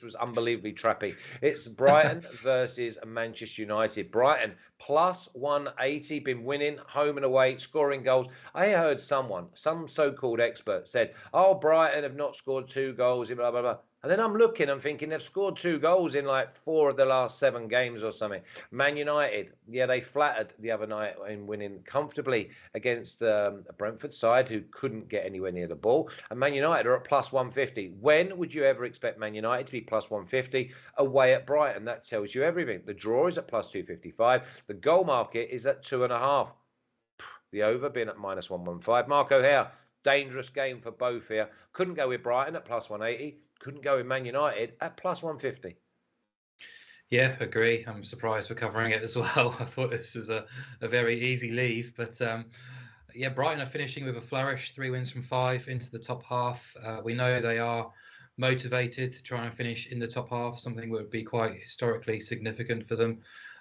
was unbelievably trappy. It's Brighton versus Manchester United. Brighton plus 180, been winning home and away, scoring goals. I heard some so-called expert said, oh, Brighton have not scored 2 goals, blah, blah, blah. And then I'm looking, I'm thinking they've scored 2 goals in like 4 of the last 7 games or something. Man United, yeah, they flattered the other night in winning comfortably against a Brentford side who couldn't get anywhere near the ball. And Man United are at plus 150. When would you ever expect Man United to be plus 150 away at Brighton? That tells you everything. The draw is at plus 255. The goal market is at 2.5. The over being at minus 115. Mark O'Hare, dangerous game for both here. Couldn't go with Brighton at plus 180. Couldn't go with Man United at plus 150. Yeah, agree. I'm surprised we're covering it as well. I thought this was a very easy leave. But yeah, Brighton are finishing with a flourish, 3 wins from 5 into the top half. We know they are motivated to try and finish in the top half, something that would be quite historically significant for them.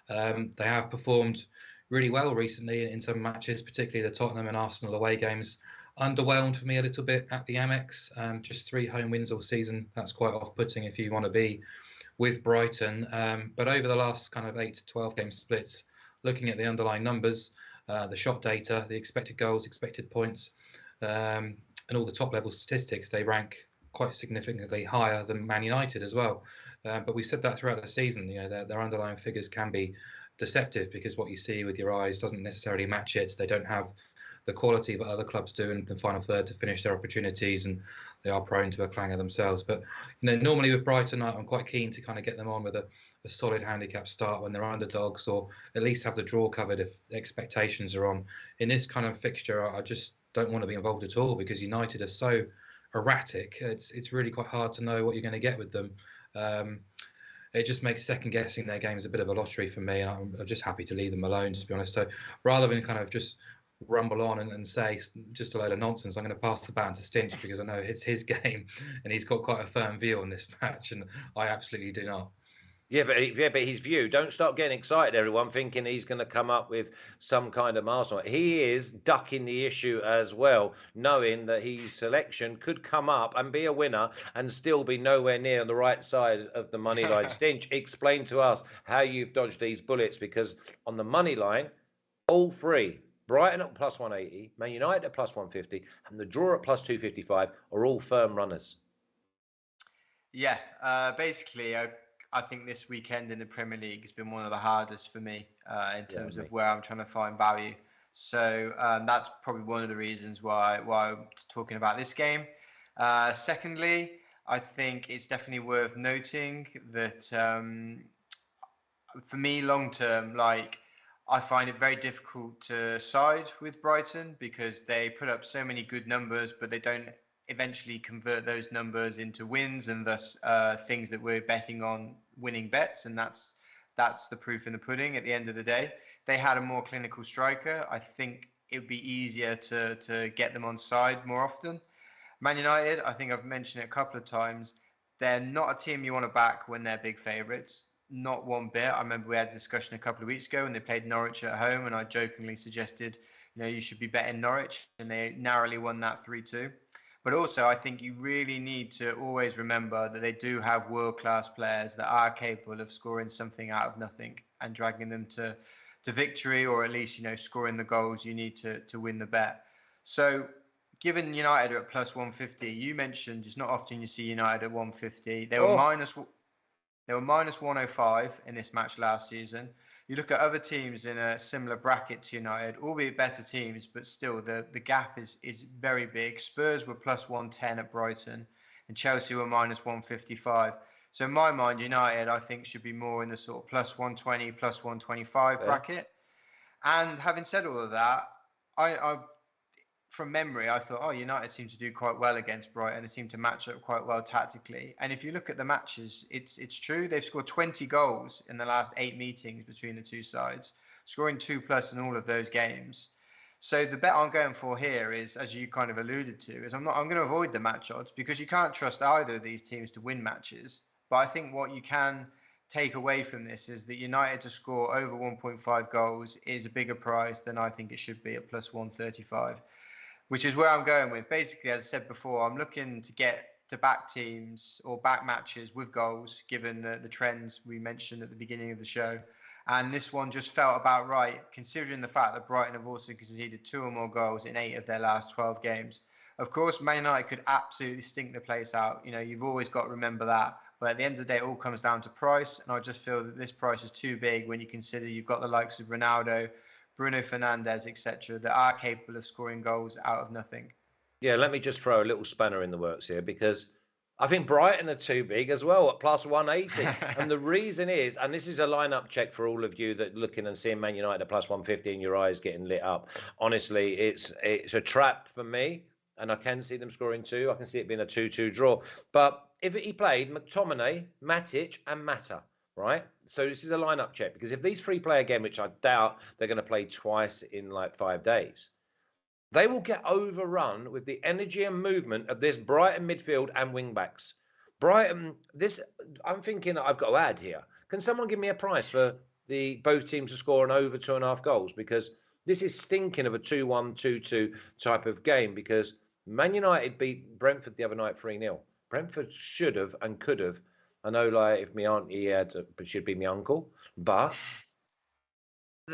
They have performed really well recently in some matches, particularly the Tottenham and Arsenal away games. Underwhelmed me a little bit at the Amex. Just 3 home wins all season. That's quite off-putting if you want to be with Brighton. But over the last kind of 8 to 12 game splits, looking at the underlying numbers, the shot data, the expected goals, expected points, and all the top-level statistics, they rank quite significantly higher than Man United as well. But we've said that throughout the season. You know, their underlying figures can be deceptive because what you see with your eyes doesn't necessarily match it. They don't have the quality that other clubs do in the final third to finish their opportunities, and they are prone to a clanger themselves. But you know, normally with Brighton, I'm quite keen to kind of get them on with a solid handicap start when they're underdogs, or at least have the draw covered if expectations are on. In this kind of fixture, I just don't want to be involved at all because United are so erratic. It's really quite hard to know what you're going to get with them. It just makes second guessing their games a bit of a lottery for me, and I'm just happy to leave them alone, to be honest. So rather than kind of just rumble on and say just a load of nonsense, I'm going to pass the baton to Stinch because I know it's his game and he's got quite a firm view on this match, and I absolutely do not. Yeah, but his view. Don't start getting excited, everyone, thinking he's going to come up with some kind of milestone. He is ducking the issue as well, knowing that his selection could come up and be a winner and still be nowhere near on the right side of the money line. Stinch, explain to us how you've dodged these bullets, because on the money line, all 3, Brighton at plus 180, Man United at plus 150, and the draw at plus 255 are all firm runners. Yeah, basically, I think this weekend in the Premier League has been one of the hardest for me in terms of where I'm trying to find value. So that's probably one of the reasons why I'm talking about this game. Secondly, I think it's definitely worth noting that for me, long term, like, I find it very difficult to side with Brighton because they put up so many good numbers, but they don't eventually convert those numbers into wins, and thus things that we're betting on winning bets. And that's the proof in the pudding at the end of the day. If they had a more clinical striker, I think it would be easier to get them on side more often. Man United, I think I've mentioned it a couple of times, they're not a team you want to back when they're big favourites. Not one bit. I remember we had a discussion a couple of weeks ago when they played Norwich at home, and I jokingly suggested, you should be betting Norwich, and they narrowly won that 3-2. But also, I think you really need to always remember that they do have world-class players that are capable of scoring something out of nothing and dragging them to victory, or at least, scoring the goals you need to win the bet. So given United are at plus 150, you mentioned it's not often you see United at 150. They were minus 105 in this match last season. You look at other teams in a similar bracket to United, albeit better teams, but still the gap is very big. Spurs were plus 110 at Brighton, and Chelsea were minus 155. So in my mind, United, I think, should be more in the sort of plus 120, plus 125 bracket. And having said all of that, I from memory, I thought, United seem to do quite well against Brighton. They seem to match up quite well tactically. And if you look at the matches, it's true. They've scored 20 goals in the last 8 meetings between the two sides, scoring 2+ in all of those games. So the bet I'm going for here is, as you kind of alluded to, is I'm going to avoid the match odds because you can't trust either of these teams to win matches. But I think what you can take away from this is that United to score over 1.5 goals is a bigger prize than I think it should be at plus 135. Which is where I'm going with. Basically, as I said before, I'm looking to get back-to-back teams or back matches with goals, given the trends we mentioned at the beginning of the show. And this one just felt about right, considering the fact that Brighton have also conceded 2 or more goals in 8 of their last 12 games. Of course, Man United could absolutely stink the place out. You've always got to remember that. But at the end of the day, it all comes down to price. And I just feel that this price is too big when you consider you've got the likes of Ronaldo, Bruno Fernandes, etc., that are capable of scoring goals out of nothing. Yeah, let me just throw a little spanner in the works here, because I think Brighton are too big as well at plus 180. And the reason is, and this is a lineup check for all of you that are looking and seeing Man United at plus 150 and your eyes getting lit up. Honestly, it's a trap for me, and I can see them scoring 2. I can see it being a 2-2 draw. But if he played McTominay, Matic and Mata, right? So this is a lineup check, because if these 3 play again, which I doubt they're going to play twice in like 5 days, they will get overrun with the energy and movement of this Brighton midfield and wing-backs. Brighton, I'm thinking I've got to add here. Can someone give me a price for both teams to score an over 2.5 goals? Because this is stinking of a 2-1, 2-2 type of game, because Man United beat Brentford the other night 3-0. Brentford should have and could have. I know, like, if my auntie had, but she'd be my uncle, but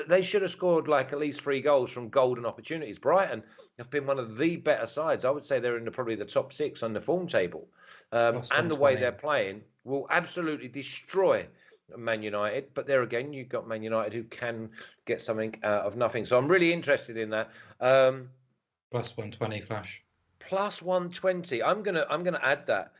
they should have scored like at least 3 goals from golden opportunities. Brighton have been one of the better sides. I would say they're in probably the top 6 on the form table. And the way they're playing will absolutely destroy Man United. But there again, you've got Man United who can get something out of nothing. So I'm really interested in that. Plus 120 Flash. Plus 120. I'm gonna add that.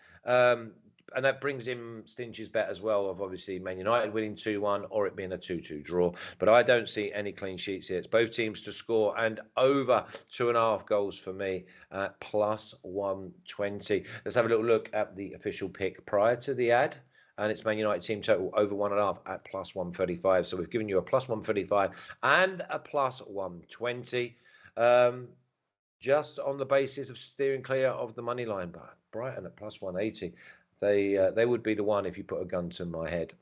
And that brings in Stinch's bet as well of obviously Man United winning 2-1 or it being a 2-2 draw. But I don't see any clean sheets here. It's both teams to score and over 2.5 goals for me at plus 120. Let's have a little look at the official pick prior to the ad. And it's Man United team total over 1.5 at plus 135. So we've given you a plus 135 and a plus 120. Just on the basis of steering clear of the money line. But Brighton at plus 180. They would be the one if you put a gun to my head.